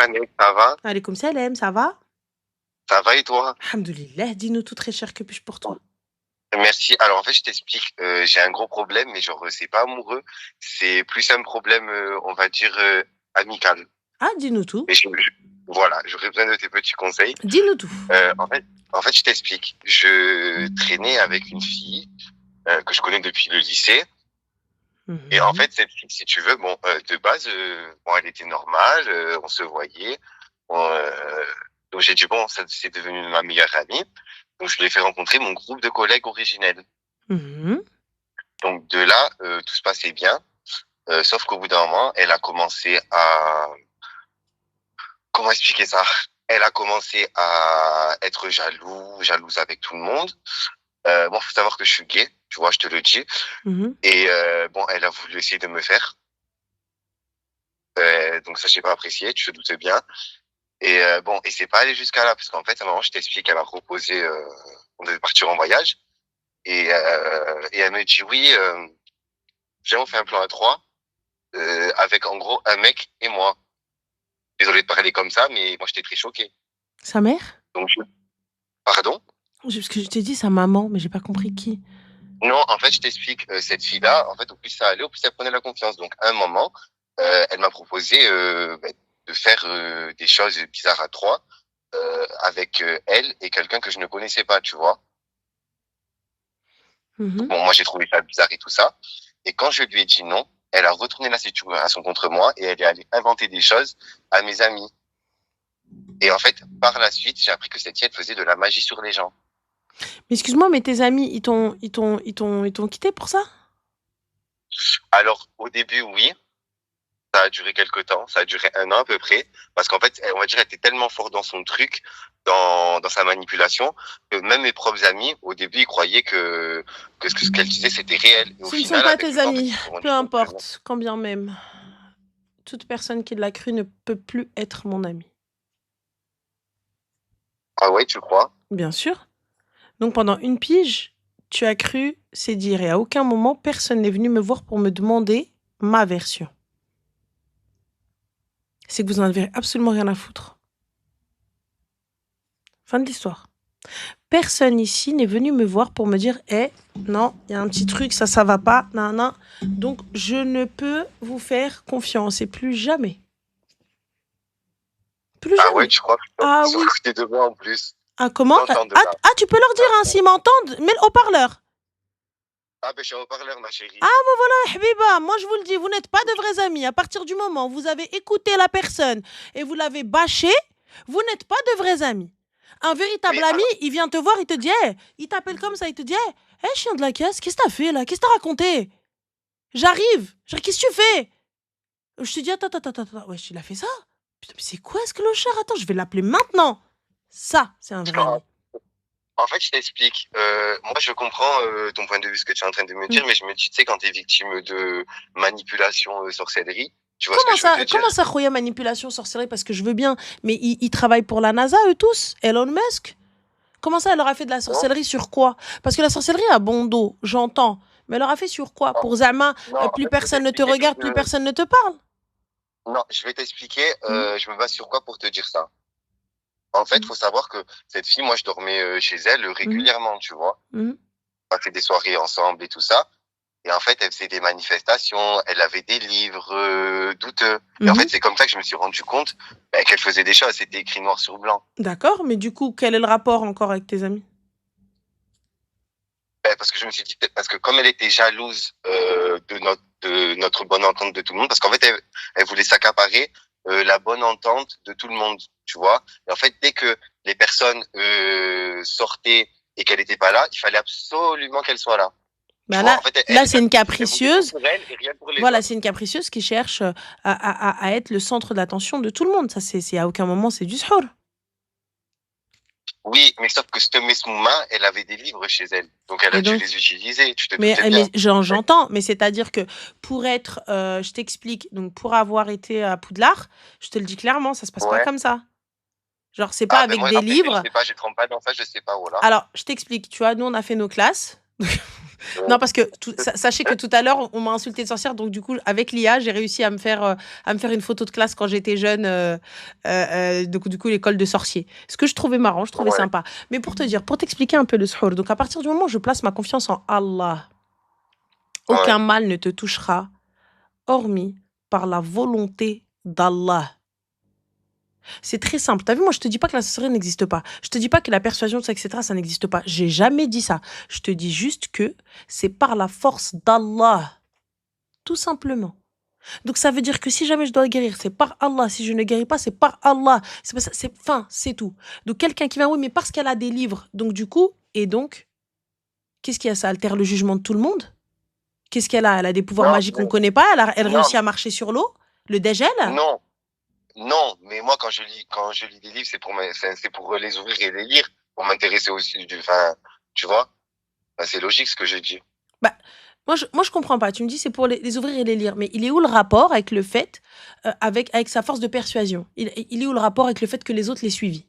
Annette, ça va? Alaykoum salam, ça va? Ça va et toi? Alhamdoulilah, dis-nous tout très cher, que puis-je pour toi? Merci. Alors en fait, je t'explique, j'ai un gros problème, mais genre, c'est pas amoureux, c'est plus un problème, on va dire, amical. Ah, dis-nous tout. Et voilà, j'aurais besoin de tes petits conseils. Dis-nous tout. En fait, je t'explique. Je traînais avec une fille que je connais depuis le lycée. Et en Mhm. fait, cette fille, si tu veux, bon, de base, bon, elle était normale, on se voyait. Donc j'ai dit, bon, ça, c'est devenu ma meilleure amie. Donc je lui ai fait rencontrer mon groupe de collègues originels. Mhm. Donc de là, tout se passait bien. Sauf qu'au bout d'un moment, elle a commencé à... Comment expliquer ça? Elle a commencé à être jalouse avec tout le monde. Bon, faut savoir que je suis gay, tu vois, je te le dis. Mhm. Et bon, elle a voulu essayer de me faire. Donc ça, j'ai pas apprécié, tu te doutes bien. Et bon, et c'est pas allé jusqu'à là, parce qu'en fait, à un moment, je t'explique, elle a proposé, on devait partir en voyage. Et elle me dit, oui, viens, on fait un plan à trois, avec en gros un mec et moi. Désolé de parler comme ça, mais moi, j'étais très choqué. Sa mère? Donc, pardon? Parce que je t'ai dit sa maman, mais j'ai pas compris qui. Non, en fait, je t'explique, cette fille-là, en fait, au plus ça allait, au plus elle prenait la confiance. Donc, à un moment, elle m'a proposé de faire des choses bizarres à trois avec elle et quelqu'un que je ne connaissais pas, tu vois. Mhm. Bon, moi, j'ai trouvé ça bizarre et tout ça. Et quand je lui ai dit non, elle a retourné la situation contre moi et elle est allée inventer des choses à mes amis. Et en fait, par la suite, j'ai appris que cette fille, elle faisait de la magie sur les gens. Mais excuse-moi, mais tes amis, ils t'ont quitté pour ça? Alors, au début, oui, ça a duré quelques temps, ça a duré un an à peu près, parce qu'en fait, on va dire, elle était tellement forte dans son truc, dans sa manipulation, que même mes propres amis, au début, ils croyaient que ce qu'elle disait, c'était réel. Et au Ce ne sont final, pas avec tes le temps, en fait, amis, ils se sont peu rendus compte que non. importe, quand bien même. Toute personne qui l'a cru ne peut plus être mon ami. Ah ouais, tu crois? Bien sûr. Donc pendant une pige, tu as cru, c'est dire, et à aucun moment, personne n'est venu me voir pour me demander ma version. C'est que vous n'en avez absolument rien à foutre. Fin de l'histoire. Personne ici n'est venu me voir pour me dire, non, il y a un petit truc, ça va pas, nan, nan. Donc je ne peux vous faire confiance et plus jamais. Plus Ah ouais, jamais. tu crois qu'ils Ah sont à oui. côté de moi en plus. Ah comment? J'entends de là. Tu peux leur dire, hein, s'ils m'entendent, mets le haut-parleur. Ah ben, je suis en haut-parleur, ma Ah, chérie. moi voilà, Habiba, moi je vous le dis, vous n'êtes pas de vrais amis. À partir du moment où vous avez écouté la personne et vous l'avez bâché, vous n'êtes pas de vrais amis. Un véritable Mais ami, alors, il vient te voir, il te dit, il t'appelle comme ça, il te dit, chien de la caisse, qu'est-ce que t'as fait là? Qu'est-ce que t'as raconté? J'arrive. Qu'est-ce que tu fais? Je te dis, attends. Wesh, il a fait ça? Putain, mais c'est quoi ce clochard? Attends, je vais l'appeler maintenant. Ça, c'est un vrai ami. en fait, je t'explique. Moi, je comprends ton point de vue, ce que tu es en train de me Hmm. dire, mais je me dis, tu sais, quand tu es victime de manipulation, sorcellerie, tu vois ce que je veux te Comment dire? ça, Khoya, manipulation, sorcellerie? Parce que je veux bien, mais ils travaillent pour la NASA, eux tous? Elon Musk? Comment ça, elle leur a fait de la Non, sorcellerie sur quoi? Parce que la sorcellerie a bon dos, j'entends. Mais elle leur a fait sur quoi? non, Pour Zama, non, en plus fait, je vais personne ne te t'expliquer parce regarde, plus que... personne ne te parle. Non, je vais t'expliquer, Mhm, je me base sur quoi pour te dire ça? En fait, mhm, faut savoir que cette fille, moi, je dormais chez elle mhm, régulièrement, tu vois. mhm, On a fait des soirées ensemble et tout ça. Et en fait, elle faisait des manifestations, elle avait des livres douteux. Et en mhm. fait, c'est comme ça que je me suis rendu compte qu'elle faisait des choses. C'était écrit noir sur blanc. D'accord, mais du coup, quel est le rapport encore avec tes amis? Parce que je me suis dit, parce que comme elle était jalouse de notre bonne entente de tout le monde, parce qu'en fait, elle voulait s'accaparer la bonne entente de tout le monde, tu vois. Et en fait, dès que les personnes sortaient et qu'elle n'était pas là, il fallait absolument qu'elle soit là. Tu Ben vois, là, en fait, là c'est une elle voulait tout capricieuse. pour elle et rien pour les Voilà, c'est autres. une capricieuse qui cherche à être le centre d'attention de tout le monde. Ça, c'est à aucun moment, c'est du shour. Oui, mais sauf que cette Mesmouma, elle avait des livres chez elle. Donc elle Et a dû donc, les utiliser, tu te doutes bien. j'entends, mais c'est-à-dire que pour être, je t'explique, donc pour avoir été à Poudlard, je te le dis clairement, ça se passe pas Ouais. comme ça. Genre, c'est pas Ah ben avec moi, des après, je livres. sais pas, je trempe pas dans ça, je sais pas, voilà. Alors, je t'explique, tu vois, nous, on a fait nos classes. Non, parce que sachez que tout à l'heure, on m'a insulté de sorcière, donc du coup, avec l'IA, j'ai réussi à me faire une photo de classe quand j'étais jeune, donc du coup, l'école de sorciers. Ce que je trouvais marrant, je trouvais Ouais, sympa. Mais pour te dire, pour t'expliquer un peu le suhour, donc à partir du moment où je place ma confiance en Allah, ouais. aucun mal ne te touchera, hormis par la volonté d'Allah. C'est très simple. T'as vu, moi, je te dis pas que la sorcellerie n'existe pas. Je te dis pas que la persuasion, ça, etc., ça n'existe pas. J'ai jamais dit ça. Je te dis juste que c'est par la force d'Allah. Tout simplement. Donc, ça veut dire que si jamais je dois guérir, c'est par Allah. Si je ne guéris pas, c'est par Allah. C'est pas ça, c'est fin, c'est tout. Donc, quelqu'un qui vient, oui, mais parce qu'elle a des livres. Donc, du coup, et donc, qu'est-ce qu'il y a? Ça altère le jugement de tout le monde? Qu'est-ce qu'elle a? Elle a des pouvoirs Non, magiques qu'on connaît pas? Elle non, réussit à marcher sur l'eau? Le dégel? non, non. Mais moi, quand je lis des livres, c'est pour les ouvrir et les lire, pour m'intéresser aussi enfin, tu vois. Enfin, c'est logique ce que je dis. Bah, moi, je comprends pas. Tu me dis c'est pour les ouvrir et les lire. Mais il est où le rapport avec le fait, avec sa force de persuasion? Il est où le rapport avec le fait que les autres l'aient suivi?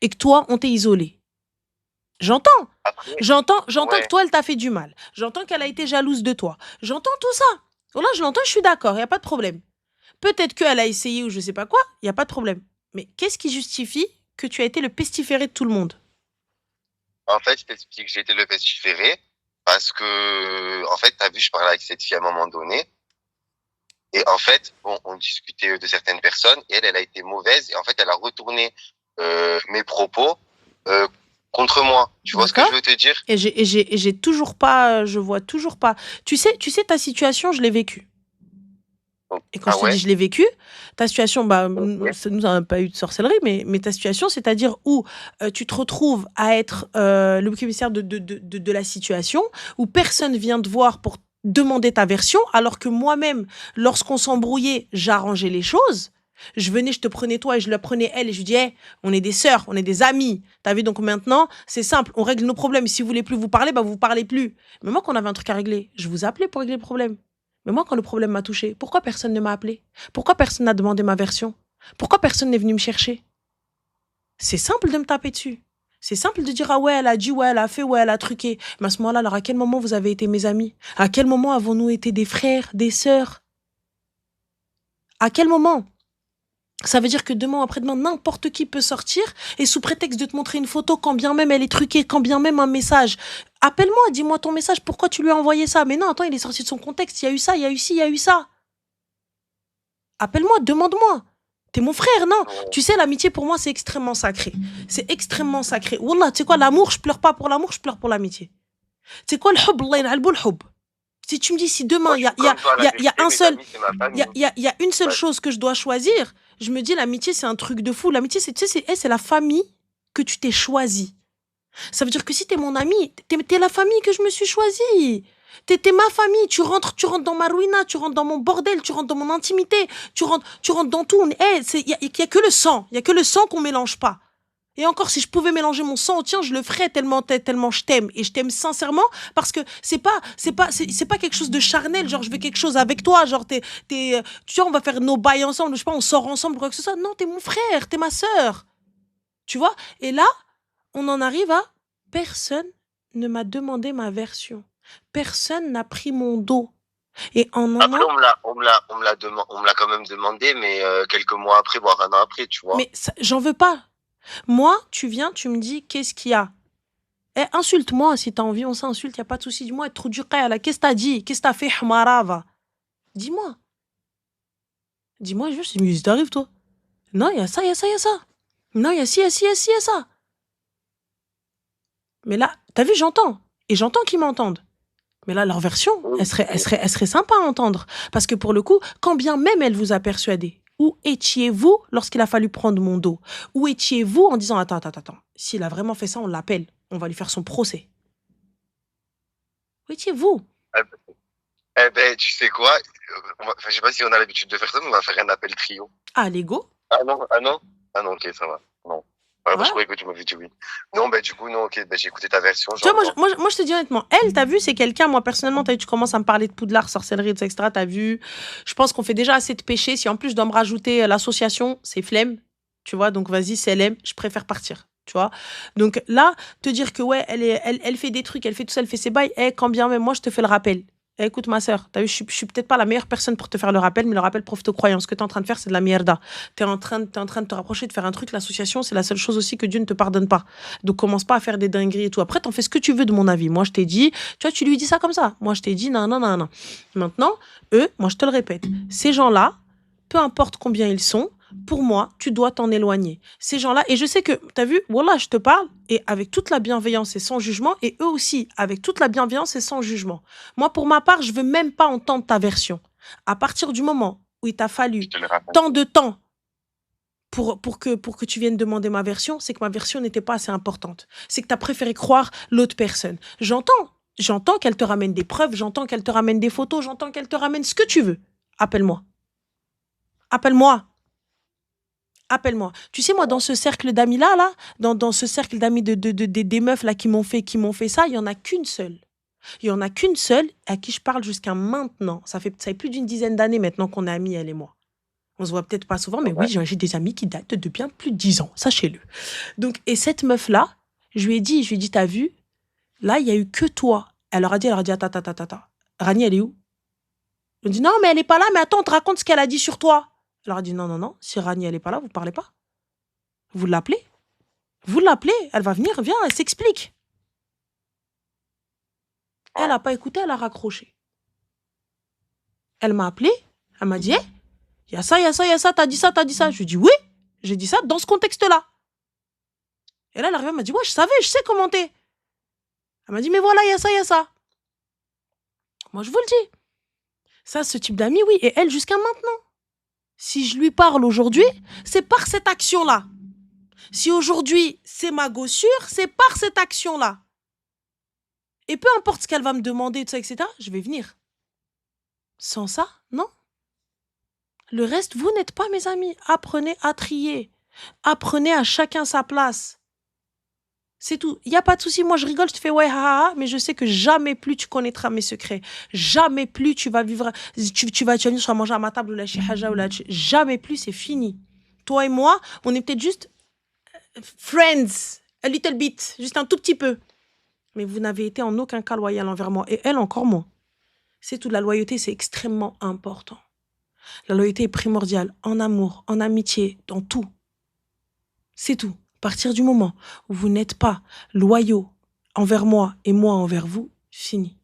Et que toi, on t'est isolé? J'entends. Après, J'entends que ouais. toi, elle t'a fait du mal. J'entends qu'elle a été jalouse de toi. J'entends tout ça. Voilà, je l'entends, je suis d'accord, il n'y a pas de problème. Peut-être qu'elle a essayé ou je sais pas quoi, il n'y a pas de problème. Mais qu'est-ce qui justifie que tu as été le pestiféré de tout le monde? En fait, je t'explique, j'ai été le pestiféré parce que, en fait, t'as vu, je parlais avec cette fille à un moment donné. Et en fait, bon, on discutait de certaines personnes et elle a été mauvaise et en fait, elle a retourné mes propos euh, contre moi. Tu vois ce que je D'accord? veux te dire? Et j'ai toujours pas, je vois toujours pas. Tu sais, ta situation, je l'ai vécue. Et quand Ah je te dis ouais? je l'ai vécue, ta situation, bah, Ok. ça nous a pas eu de sorcellerie, mais ta situation, c'est-à-dire où tu te retrouves à être le bouc émissaire de la situation, où personne vient te voir pour demander ta version, alors que moi-même, lorsqu'on s'embrouillait, j'arrangeais les choses. Je venais, je te prenais toi et je la prenais elle et je lui dis, hey, on est des sœurs, on est des amis. T'as vu, donc maintenant, c'est simple, on règle nos problèmes. Si vous voulez plus vous parler, bah vous parlez plus. Mais moi, quand on avait un truc à régler, je vous appelais pour régler le problème. Mais moi, quand le problème m'a touché, pourquoi personne ne m'a appelé? Pourquoi personne n'a demandé ma version? Pourquoi personne n'est venu me chercher? C'est simple de me taper dessus. C'est simple de dire, ah ouais, elle a dit, ouais, elle a fait, ouais, elle a truqué. Mais à ce moment-là, alors à quel moment vous avez été mes amis? À quel moment avons-nous été des frères, des sœurs? À quel moment? Ça veut dire que demain ou après-demain, n'importe qui peut sortir et sous prétexte de te montrer une photo, quand bien même elle est truquée, quand bien même un message, appelle-moi, dis-moi ton message, pourquoi tu lui as envoyé ça? Mais non, attends, il est sorti de son contexte, il y a eu ça, il y a eu ci, il y a eu ça. Appelle-moi, demande-moi. T'es mon frère, non? Ouais. Tu sais, l'amitié pour moi, c'est extrêmement sacré. C'est extrêmement sacré. Wallah, tu sais quoi, l'amour, je pleure pas pour l'amour, je pleure pour l'amitié. Tu sais quoi, le hub, Allah yan'albou le hub. Si tu me dis, si demain, Moi, je suis comme toi, la il y a vérité, un mes seul, amis, c'est ma famille. il y a une seule Ouais. chose que je dois choisir, je me dis, l'amitié, c'est un truc de fou. L'amitié, c'est, tu sais, c'est la famille que tu t'es choisie. Ça veut dire que si t'es mon ami, t'es la famille que je me suis choisie. T'es ma famille. Tu rentres dans ma ruina, tu rentres dans mon bordel, tu rentres dans mon intimité, tu rentres dans tout. Il y a que le sang. Il y a que le sang qu'on mélange pas. Et encore, si je pouvais mélanger mon sang au tien, je le ferais tellement je t'aime. Et je t'aime sincèrement parce que c'est pas quelque chose de charnel. Genre, je veux quelque chose avec toi. Genre, tu vois, on va faire nos bails ensemble. Je sais pas, on sort ensemble ou quoi que ce soit. Non, t'es mon frère, t'es ma sœur. Tu vois? Et là, on en arrive à personne ne m'a demandé ma version. Personne n'a pris mon dos. Et en un Après, an, on me l'a quand même demandé, mais quelques mois après, voire un an après, tu vois. mais j'en veux pas. Moi, tu viens, tu me dis, qu'est-ce qu'il y a? Eh, insulte-moi si t'as envie, on s'insulte, y a pas de souci. Dis-moi, trop du là. Qu'est-ce que t'as dit? Qu'est-ce que t'as fait, Hmarava? Dis-moi. Dis-moi juste, mais t'arrive, toi. Non, y a ça, y a ça, y a ça. Non, y a ci, y a ci, y a ci, y a ça. Mais là, t'as vu, j'entends. Et j'entends qu'ils m'entendent. Mais là, leur version, elle serait sympa à entendre. Parce que pour le coup, quand bien même elle vous a persuadé, où étiez-vous lorsqu'il a fallu prendre mon dos? Où étiez-vous en disant, attends, s'il a vraiment fait ça, on l'appelle. On va lui faire son procès. Où étiez-vous? Eh ben, tu sais quoi? Enfin, je sais pas si on a l'habitude de faire ça, mais on va faire un appel trio. Ah, l'ego? Ah non, ah non? Ah non, ok, ça va. Non. Ouais, bah, je Voilà. croyais que tu m'avais dit oui. Non, bah, du coup, non, ok, bah, j'ai écouté ta version, Tu vois, j'entends. moi, je te dis honnêtement, elle, t'as vu, c'est quelqu'un, moi, personnellement, t'as vu, tu commences à me parler de Poudlard, sorcellerie, etc., t'as vu, je pense qu'on fait déjà assez de péchés. Si en plus je dois me rajouter l'association, c'est flemme, tu vois, donc vas-y, c'est LM, je préfère partir. Tu vois? Donc là, te dire que ouais, elle fait des trucs, elle fait tout ça, elle fait ses bails, quand bien même, moi, je te fais le rappel. Écoute, ma sœur, t'as vu, je suis peut-être pas la meilleure personne pour te faire le rappel, mais le rappel profite aux croyants. Ce que tu es en train de faire, c'est de la mierda. Tu es en train de te rapprocher, de faire un truc. L'association, c'est la seule chose aussi que Dieu ne te pardonne pas. Donc, commence pas à faire des dingueries et tout. Après, t'en fais ce que tu veux, de mon avis. Moi, je t'ai dit, tu vois, tu lui dis ça comme ça. Moi, je t'ai dit, non, non, non, non. Maintenant, eux, moi, je te le répète, ces gens-là, peu importe combien ils sont, pour moi, tu dois t'en éloigner. Ces gens-là, et je sais que, tu as vu, voilà, je te parle, et avec toute la bienveillance et sans jugement, et eux aussi, avec toute la bienveillance et sans jugement. Moi, pour ma part, je veux même pas entendre ta version. À partir du moment où il t'a Je fallu te le rappelle. tant de temps pour que tu viennes demander ma version, c'est que ma version n'était pas assez importante. C'est que tu as préféré croire l'autre personne. J'entends qu'elle te ramène des preuves, j'entends qu'elle te ramène des photos, j'entends qu'elle te ramène ce que tu veux. Appelle-moi. Appelle-moi. Appelle-moi. Tu sais, moi, dans ce cercle d'amis là, dans ce cercle d'amis des meufs là qui m'ont fait ça, il y en a qu'une seule. Il y en a qu'une seule à qui je parle jusqu'à maintenant. Ça fait plus d'une dizaine d'années maintenant qu'on est amis, elle et moi. On se voit peut-être pas souvent, mais oui, Ouais. j'ai des amis qui datent de bien plus de 10 ans, sachez-le. Donc, et cette meuf-là, je lui ai dit, t'as vu, là, il y a eu que toi. Elle leur a dit, attends. Rani, elle est où? Elle me dit, non, mais elle est pas là, mais attends, on te raconte ce qu'elle a dit sur toi. Elle leur a dit, non, si Rani, elle est pas là, vous parlez pas. Vous l'appelez, elle va venir, viens, elle s'explique. Elle n'a pas écouté, elle a raccroché. Elle m'a appelé, elle m'a dit, il y a ça, t'as dit ça. Je lui ai dit, oui, j'ai dit ça dans ce contexte-là. Et là, elle arrive, elle m'a dit, ouais, je sais comment t'es. Elle m'a dit, mais voilà, il y a ça. Moi, je vous le dis. Ça, ce type d'ami, oui, et elle jusqu'à maintenant. Si je lui parle aujourd'hui, c'est par cette action-là. Si aujourd'hui, c'est ma gossure, c'est par cette action-là. Et peu importe ce qu'elle va me demander, tout ça, etc., je vais venir. Sans ça, non. Le reste, vous n'êtes pas mes amis. Apprenez à trier. Apprenez à chacun sa place. C'est tout. Il n'y a pas de souci. Moi, je rigole, je te fais ouais, mais je sais que jamais plus tu connaîtras mes secrets. Jamais plus tu vas vivre, tu vas venir, tu vas manger à ma table ou la chihaja ou la... Jamais plus, c'est fini. Toi et moi, on est peut-être juste friends, a little bit, juste un tout petit peu. Mais vous n'avez été en aucun cas loyal envers moi. Et elle, encore moins. C'est tout. La loyauté, c'est extrêmement important. La loyauté est primordiale en amour, en amitié, dans tout. C'est tout. À partir du moment où vous n'êtes pas loyaux envers moi et moi envers vous, fini.